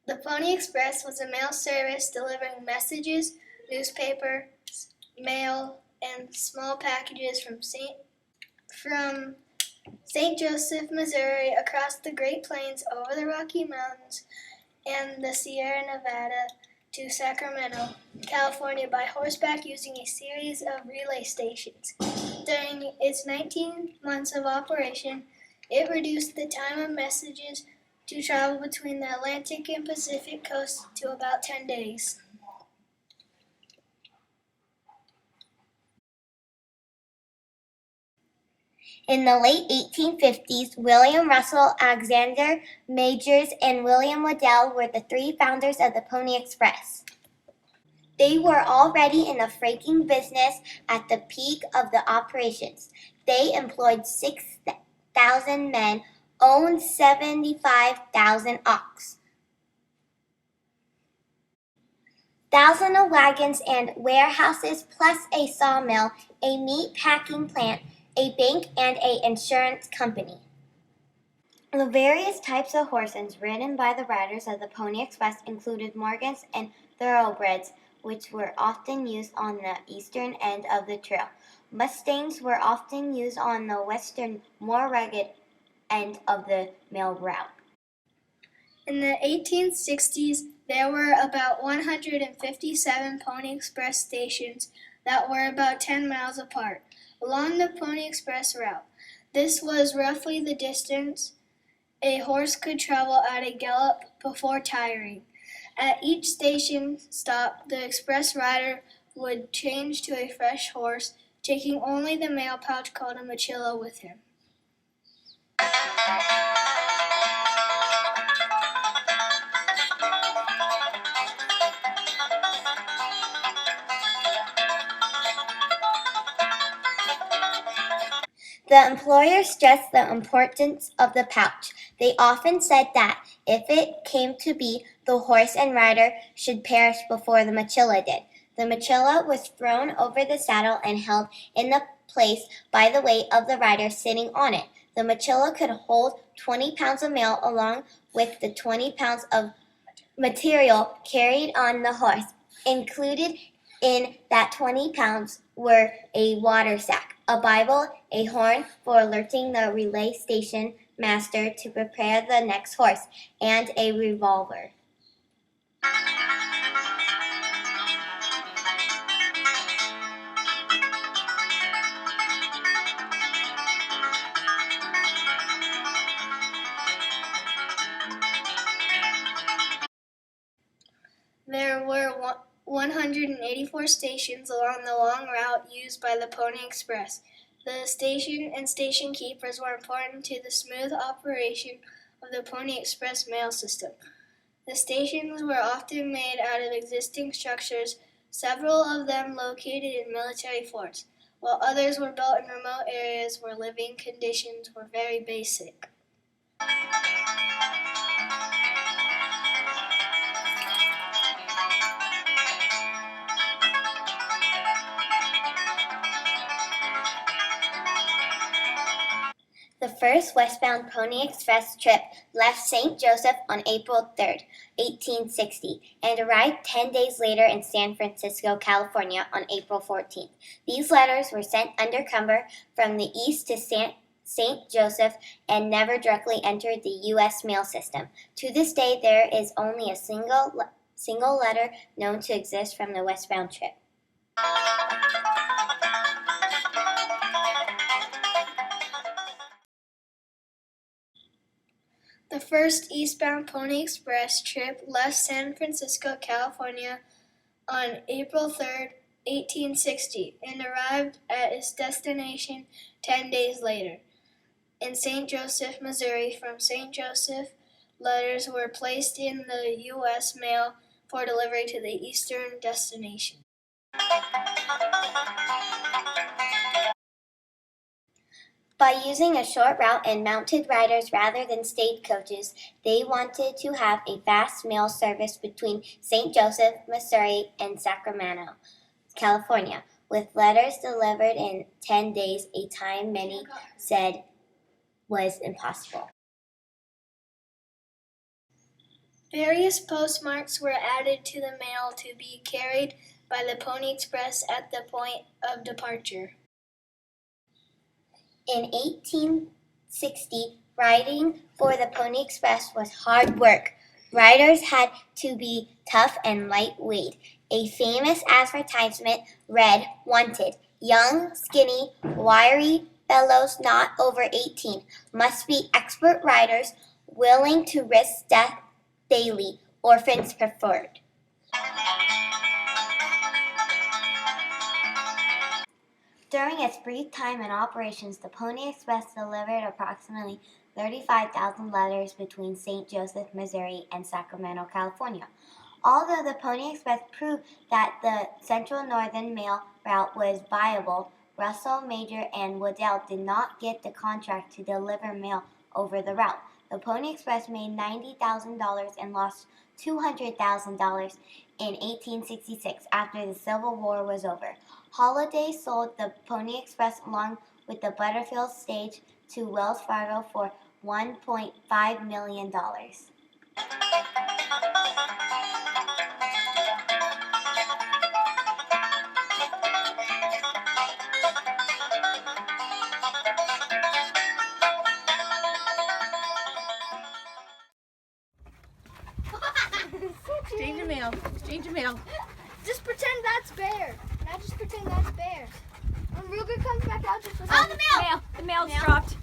The Pony Express was a mail service delivering messages, newspapers, mail, and small packages from St. Joseph, Missouri, across the Great Plains, over the Rocky Mountains, and the Sierra Nevada to Sacramento, California by horseback using a series of relay stations. During its 19 months of operation, it reduced the time of messages to travel between the Atlantic and Pacific coasts to about 10 days. In the late 1850s, William Russell, Alexander Majors, and William Waddell were the three founders of the Pony Express. They were already in the freighting business at the peak of the operations. They employed 6,000 men, owned 75,000 ox, thousands of wagons and warehouses, plus a sawmill, a meat packing plant, a bank, and an insurance company. The various types of horses ridden by the riders of the Pony Express included Morgans and thoroughbreds, which were often used on the eastern end of the trail. Mustangs were often used on the western, more rugged end of the mail route. In the 1860s, there were about 157 Pony Express stations that were about 10 miles apart along the Pony Express route. This was roughly the distance a horse could travel at a gallop before tiring. At each station stop, the express rider would change to a fresh horse, taking only the mail pouch called a mochila with him. The employers stressed the importance of the pouch. They often said that, if it came to be, the horse and rider should perish before the mochila did. The mochila was thrown over the saddle and held in the place by the weight of the rider sitting on it. The mochila could hold 20 pounds of mail along with the 20 pounds of material carried on the horse. Included in that 20 pounds were a water sack, a Bible, a horn for alerting the relay station master to prepare the next horse, and a revolver. There were 184 stations along the long route used by the Pony Express. The station and station keepers were important to the smooth operation of the Pony Express mail system. The stations were often made out of existing structures, several of them located in military forts, while others were built in remote areas where living conditions were very basic. The first westbound Pony Express trip left St. Joseph on April 3, 1860, and arrived 10 days later in San Francisco, California on April 14th. These letters were sent undercover from the east to St. Joseph and never directly entered the U.S. mail system. To this day, there is only a single letter known to exist from the westbound trip. The first eastbound Pony Express trip left San Francisco, California on April 3, 1860, and arrived at its destination 10 days later in St. Joseph, Missouri. From St. Joseph, letters were placed in the U.S. mail for delivery to the eastern destination. By using a short route and mounted riders rather than stagecoaches, they wanted to have a fast mail service between St. Joseph, Missouri, and Sacramento, California. with letters delivered in 10 days, a time many said was impossible. Various postmarks were added to the mail to be carried by the Pony Express at the point of departure. In 1860, riding for the Pony Express was hard work. Riders had to be tough and lightweight. A famous advertisement read, "Wanted, young, skinny, wiry fellows not over 18. Must be expert riders, willing to risk death daily. Orphans preferred." During its brief time in operations, the Pony Express delivered approximately 35,000 letters between St. Joseph, Missouri, and Sacramento, California. Although the Pony Express proved that the Central Northern Mail route was viable, Russell, Major, and Waddell did not get the contract to deliver mail over the route. The Pony Express made $90,000 and lost $200,000 in 1866 after the Civil War was over. Holiday sold the Pony Express along with the Butterfield stage to Wells Fargo for $1.5 million. Exchange your mail. Exchange your mail. Just pretend that's Bear. Now just pretend that's Bear. When Ruger comes back out, just pretend. Oh, the mail! The mail's dropped.